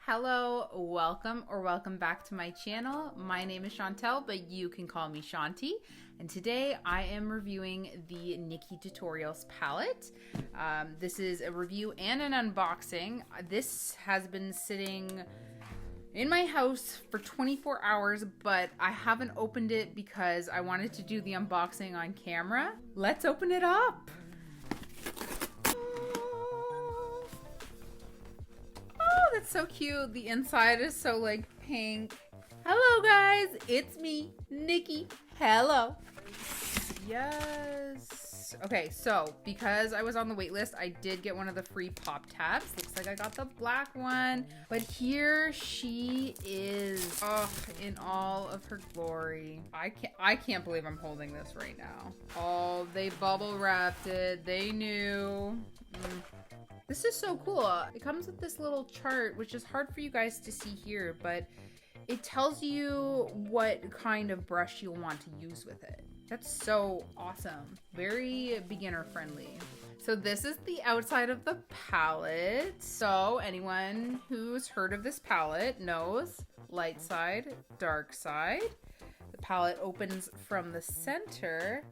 Hello, welcome back to my channel. My name is Chantel, but you can call me Chanty. And today I am reviewing the Nikkie Tutorials palette. This is a review and an unboxing. This has been sitting in my house for 24 hours, but I haven't opened it because I wanted to do the unboxing on camera. Let's open it up. That's so cute. The inside is so like pink. Hello guys, it's me, Nikki. Hello. Yes. Okay, so because I was on the wait list, I did get one of the free pop tabs. Looks like I got the black one. But here she is, oh, in all of her glory. I can't believe I'm holding this right now. Oh, they bubble wrapped it. They knew. This is so cool. It comes with this little chart, which is hard for you guys to see here, but it tells you what kind of brush you'll want to use with it. That's so awesome. Very beginner friendly. So this is the outside of the palette. So anyone who's heard of this palette knows light side, dark side. The palette opens from the center.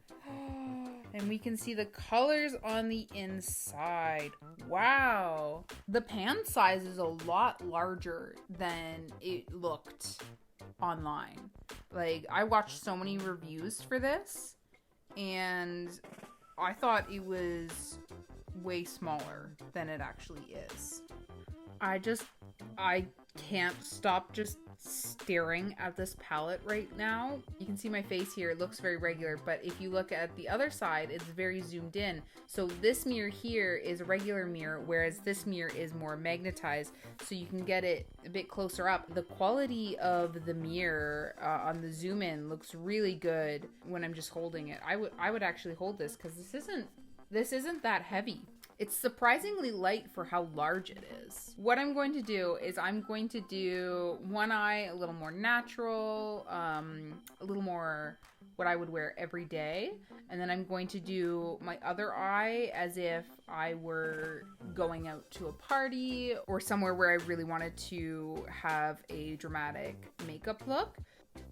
And we can see the colors on the inside. Wow. The pan size is a lot larger than it looked online. Like, I watched so many reviews for this, and I thought it was way smaller than it actually is. I can't stop just staring at this palette right now. You can see my face here, it looks very regular, but if you look at the other side, it's very zoomed in. So this mirror here is a regular mirror, whereas this mirror is more magnetized, so you can get it a bit closer up. The quality of the mirror on the zoom in looks really good when I'm just holding it. I would actually hold this because this isn't that heavy. It's surprisingly light for how large it is. What I'm going to do is I'm going to do one eye a little more natural, a little more what I would wear every day. And then I'm going to do my other eye as if I were going out to a party or somewhere where I really wanted to have a dramatic makeup look.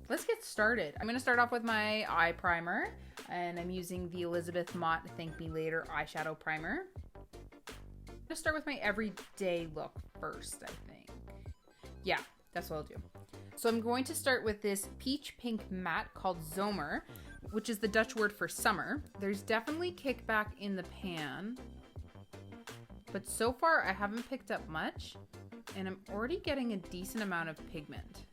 Let's get started. I'm going to start off with my eye primer, and I'm using the Elizabeth Mott Thank Me Later eyeshadow primer. I'm gonna start with my everyday look first, I think. Yeah, that's what I'll do. So I'm going to start with this peach pink matte called Zomer, which is the Dutch word for summer. There's definitely kickback in the pan, but so far I haven't picked up much, and I'm already getting a decent amount of pigment.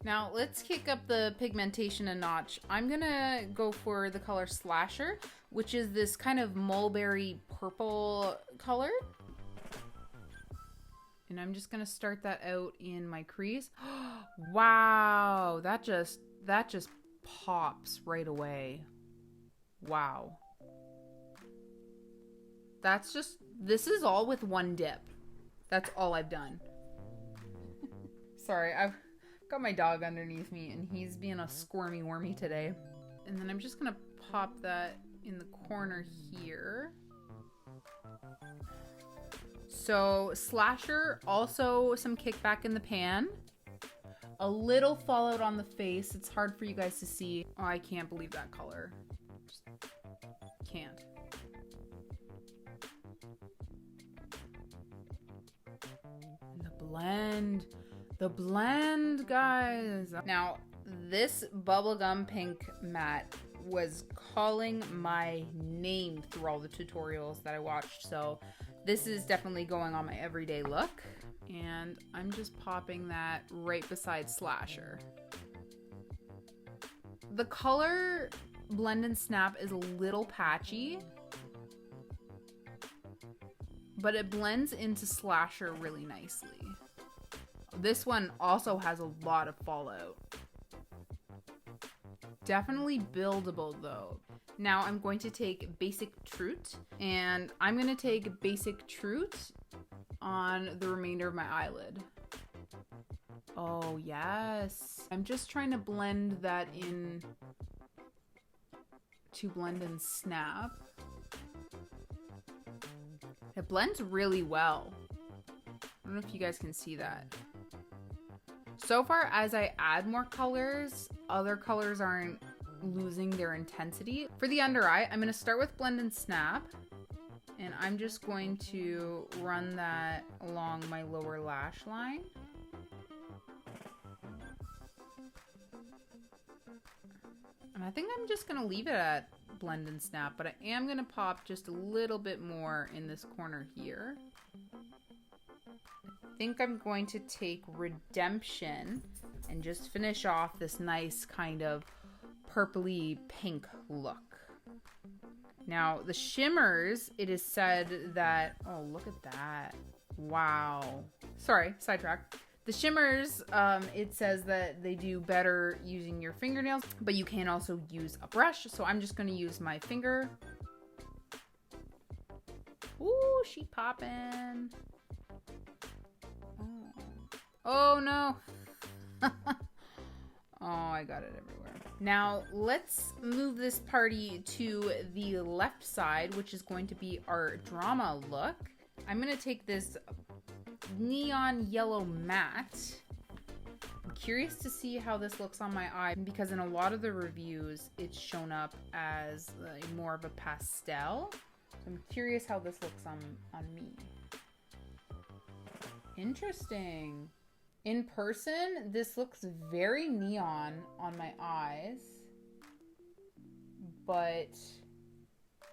Now let's kick up the pigmentation a notch. I'm gonna go for the color Slasher, which is this kind of mulberry purple color. And I'm just gonna start that out in my crease. Wow, that just pops right away. Wow. This is all with one dip. That's all I've done. Sorry, I've got my dog underneath me and he's being a squirmy wormy today. And then I'm just gonna pop that in the corner here. So Slasher, also some kickback in the pan. A little fallout on the face. It's hard for you guys to see. Oh, I can't believe that color. Just can't. And the blend, guys. Now, this bubblegum pink matte was calling my name through all the tutorials that I watched, so this is definitely going on my everyday look, and I'm just popping that right beside Slasher. The color Blend and Snap is a little patchy, but it blends into Slasher really nicely. This one also has a lot of fallout. Definitely buildable though. Now I'm going to take Basic Truth, and I'm going to take Basic Truth on the remainder of my eyelid. Oh yes. I'm just trying to blend that in to Blend and Snap. It blends really well. I don't know if you guys can see that. So far, as I add more colors, other colors aren't losing their intensity. For the under eye, I'm going to start with Blend and Snap. And I'm just going to run that along my lower lash line. And I think I'm just going to leave it at Blend and Snap, but I am going to pop just a little bit more in this corner here. I think I'm going to take Redemption and just finish off this nice kind of purpley pink look. Now, the shimmers, it is said that, oh, look at that. Wow. Sorry, sidetrack. The shimmers, it says that they do better using your fingernails, but you can also use a brush. So I'm just going to use my finger. Ooh, she popping. Oh no. Oh, I got it everywhere. Now let's move this party to the left side, which is going to be our drama look. I'm going to take this neon yellow matte. I'm curious to see how this looks on my eye because in a lot of the reviews, it's shown up as more of a pastel. So I'm curious how this looks on me. Interesting. In person, this looks very neon on my eyes, but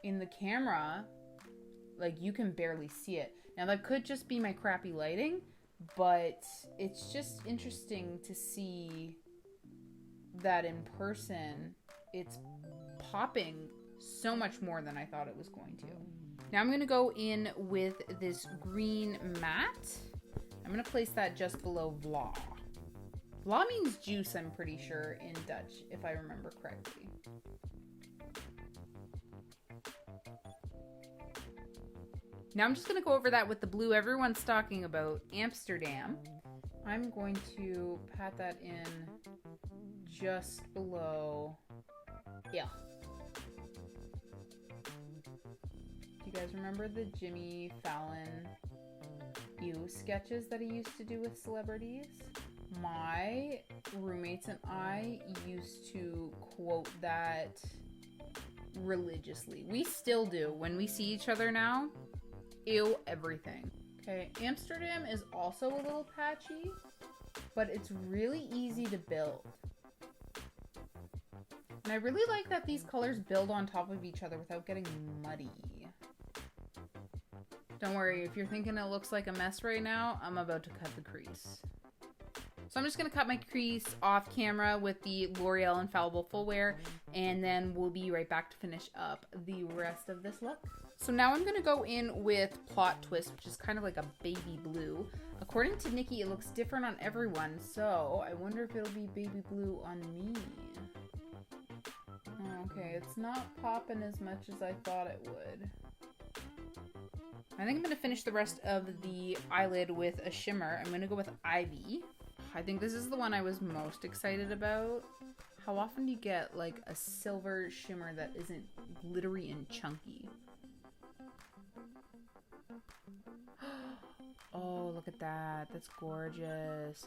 in the camera, like you can barely see it. Now that could just be my crappy lighting, but it's just interesting to see that in person, it's popping so much more than I thought it was going to. Now I'm gonna go in with this green matte. I'm going to place that just below Vla. Vla means juice, I'm pretty sure, in Dutch, if I remember correctly. Now I'm just going to go over that with the blue everyone's talking about, Amsterdam. I'm going to pat that in just below. Yeah. Do you guys remember the Jimmy Fallon sketches that he used to do with celebrities? My roommates and I used to quote that religiously. We still do. When we see each other now, ew, everything. Okay, Amsterdam is also a little patchy, but it's really easy to build. And I really like that these colors build on top of each other without getting muddy. Don't worry, if you're thinking it looks like a mess right now, I'm about to cut the crease. So I'm just going to cut my crease off camera with the L'Oreal Infallible Full Wear, and then we'll be right back to finish up the rest of this look. So now I'm going to go in with Plot Twist, which is kind of like a baby blue. According to Nikkie, it looks different on everyone, so I wonder if it'll be baby blue on me. Okay, it's not popping as much as I thought it would. I think I'm going to finish the rest of the eyelid with a shimmer. I'm going to go with Ivy. I think this is the one I was most excited about. How often do you get like a silver shimmer that isn't glittery and chunky? Oh, look at that. That's gorgeous.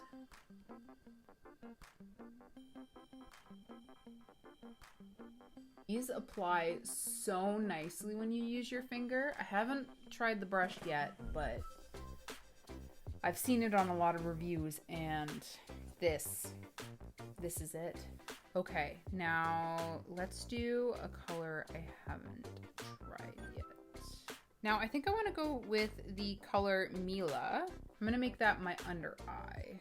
These apply so nicely when you use your finger. I haven't tried the brush yet, but I've seen it on a lot of reviews, and this is it. Okay, now let's do a color I haven't tried yet. Now I think I want to go with the color Mila. I'm gonna make that my under eye.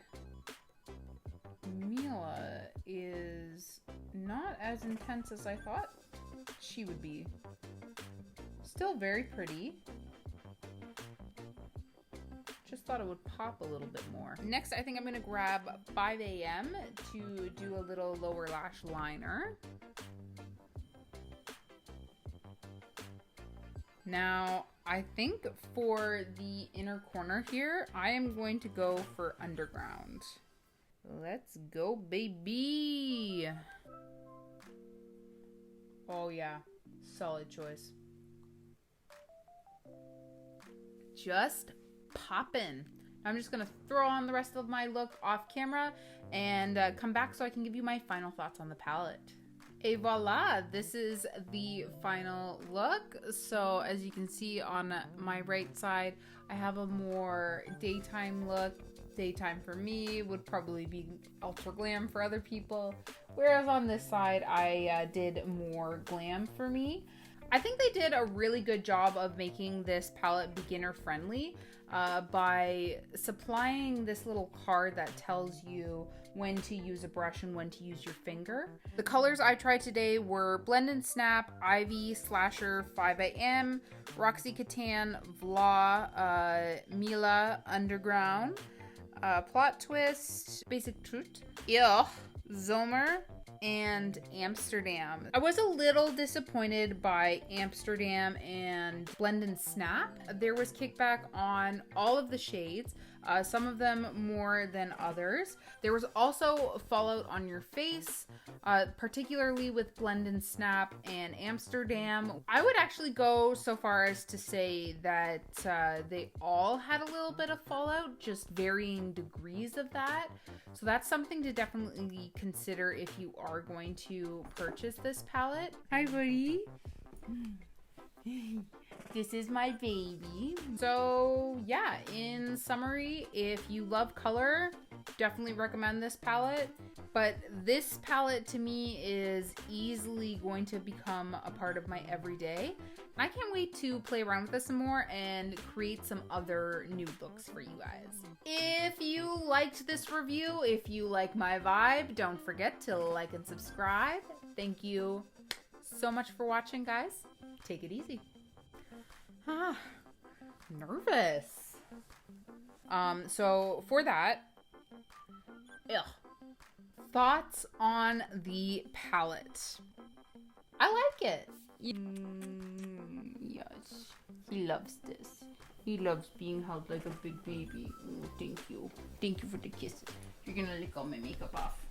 Mila is not as intense as I thought she would be. Still very pretty. Just thought it would pop a little bit more. Next, I think I'm gonna grab 5 AM to do a little lower lash liner. Now, I think for the inner corner here, I am going to go for Underground. Let's go, baby. Oh yeah, solid choice. Just poppin'. I'm just gonna throw on the rest of my look off camera and come back so I can give you my final thoughts on the palette. Et voila, this is the final look. So as you can see on my right side, I have a more daytime look. Daytime for me would probably be ultra glam for other people. Whereas on this side, I did more glam for me. I think they did a really good job of making this palette beginner friendly by supplying this little card that tells you when to use a brush and when to use your finger. The colors I tried today were Blend and Snap, Ivy, Slasher, 5am, Roxy Catan, Vla, Mila, Underground, Plot Twist, Basic Truth, Zomer, and Amsterdam. I was a little disappointed by Amsterdam and Blend and Snap. There was kickback on all of the shades, some of them more than others. There was also fallout on your face, particularly with Blend and Snap and Amsterdam. I would actually go so far as to say that they all had a little bit of fallout, just varying degrees of that. So that's something to definitely consider if you are going to purchase this palette. Hi, buddy. This is my baby. So yeah, in summary, if you love color, definitely recommend this palette. But this palette to me is easily going to become a part of my everyday. I can't wait to play around with this some more and create some other new looks for you guys. If you liked this review, if you like my vibe, don't forget to like and subscribe. Thank you so much for watching, guys. Take it easy. Nervous. So for that, thoughts on the palette. I like it. Yes, he loves this. He loves being held like a big baby. Oh, thank you. Thank you for the kisses. You're gonna lick all my makeup off.